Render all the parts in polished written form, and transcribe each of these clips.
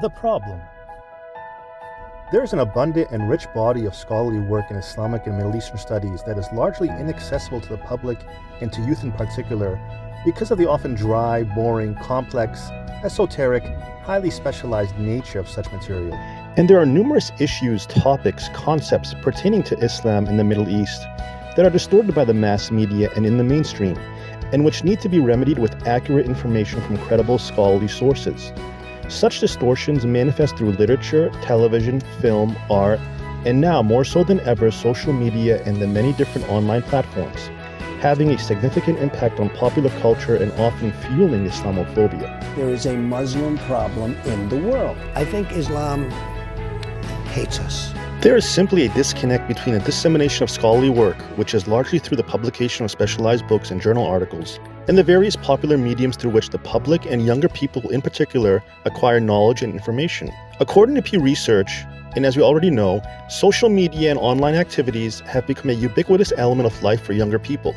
The problem. There is an abundant and rich body of scholarly work in Islamic and Middle Eastern studies that is largely inaccessible to the public and to youth in particular because of the often dry, boring, complex, esoteric, highly specialized nature of such material. And there are numerous issues, topics, concepts pertaining to Islam in the Middle East that are distorted by the mass media and in the mainstream, and which need to be remedied with accurate information from credible scholarly sources. Such distortions manifest through literature, television, film, art, and now more so than ever social media and the many different online platforms, having a significant impact on popular culture and often fueling Islamophobia. There is a Muslim problem in the world. I think Islam hates us. There is simply a disconnect between the dissemination of scholarly work, which is largely through the publication of specialized books and journal articles, and the various popular mediums through which the public and younger people in particular acquire knowledge and information. According to Pew Research, and as we already know, social media and online activities have become a ubiquitous element of life for younger people.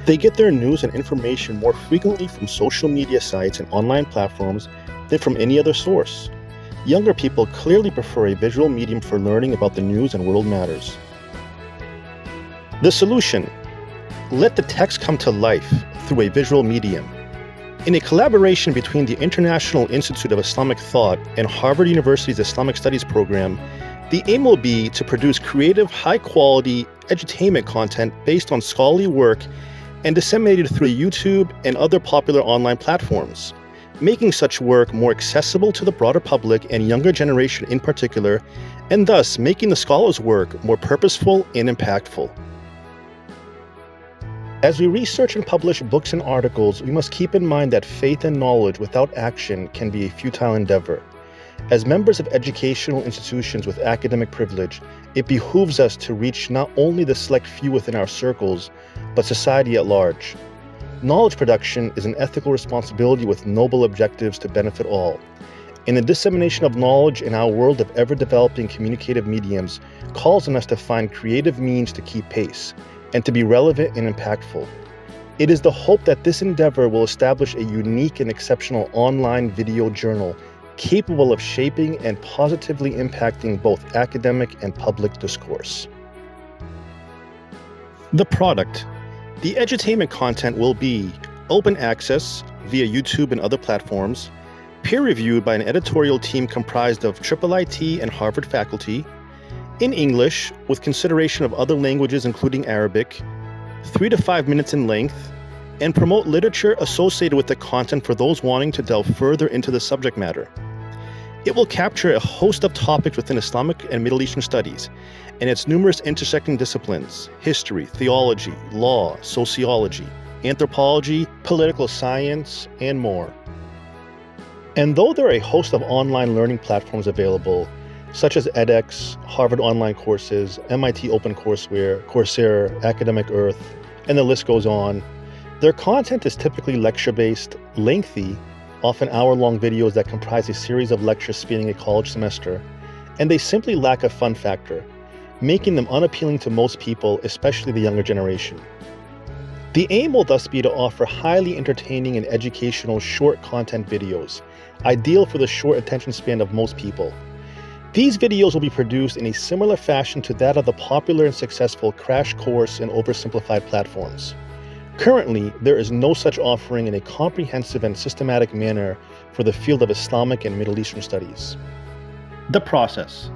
They get their news and information more frequently from social media sites and online platforms than from any other source. Younger people clearly prefer a visual medium for learning about the news and world matters. The solution: let the text come to life through a visual medium. In a collaboration between the International Institute of Islamic Thought and Harvard University's Islamic Studies program, the aim will be to produce creative, high-quality edutainment content based on scholarly work and disseminated through YouTube and other popular online platforms, making such work more accessible to the broader public and younger generation in particular, and thus making the scholar's work more purposeful and impactful. As we research and publish books and articles, we must keep in mind that faith and knowledge without action can be a futile endeavor. As members of educational institutions with academic privilege, it behooves us to reach not only the select few within our circles, but society at large. Knowledge production is an ethical responsibility with noble objectives to benefit all. And the dissemination of knowledge in our world of ever-developing communicative mediums calls on us to find creative means to keep pace and to be relevant and impactful. It is the hope that this endeavor will establish a unique and exceptional online video journal capable of shaping and positively impacting both academic and public discourse. The product. The edutainment content will be open access via YouTube and other platforms, peer-reviewed by an editorial team comprised of IIIT and Harvard faculty, in English with consideration of other languages including Arabic, 3 to 5 minutes in length, and promote literature associated with the content for those wanting to delve further into the subject matter. It will capture a host of topics within Islamic and Middle Eastern studies and its numerous intersecting disciplines: history, theology, law, sociology, anthropology, political science, and more. And though there are a host of online learning platforms available, such as edX, Harvard Online Courses, MIT OpenCourseWare, Coursera, Academic Earth, and the list goes on, their content is typically lecture-based, lengthy, often hour-long videos that comprise a series of lectures spanning a college semester, and they simply lack a fun factor, making them unappealing to most people, especially the younger generation. The aim will thus be to offer highly entertaining and educational short content videos, ideal for the short attention span of most people. These videos will be produced in a similar fashion to that of the popular and successful crash course and oversimplified platforms. Currently, there is no such offering in a comprehensive and systematic manner for the field of Islamic and Middle Eastern studies. The process.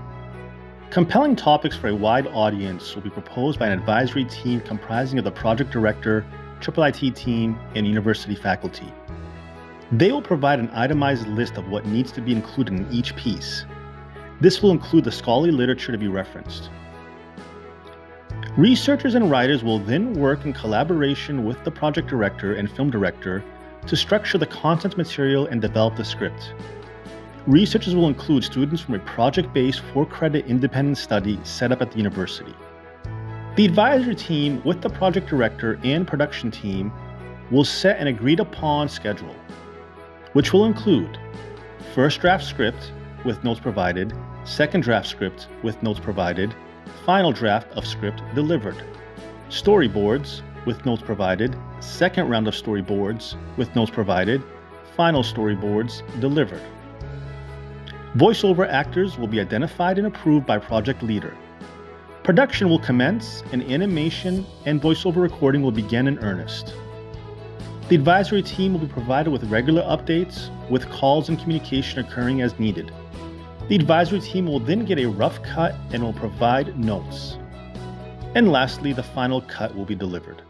Compelling topics for a wide audience will be proposed by an advisory team comprising of the project director, IIIT team, and university faculty. They will provide an itemized list of what needs to be included in each piece. This will include the scholarly literature to be referenced. Researchers and writers will then work in collaboration with the project director and film director to structure the content material and develop the script. Researchers will include students from a project-based 4-credit independent study set up at the university. The advisory team with the project director and production team will set an agreed-upon schedule, which will include first draft script with notes provided, second draft script with notes provided, final draft of script delivered, storyboards with notes provided, second round of storyboards with notes provided, final storyboards delivered. Voiceover actors will be identified and approved by project leader. Production will commence, and animation and voiceover recording will begin in earnest. The advisory team will be provided with regular updates, with calls and communication occurring as needed. The advisory team will then get a rough cut and will provide notes. And lastly, the final cut will be delivered.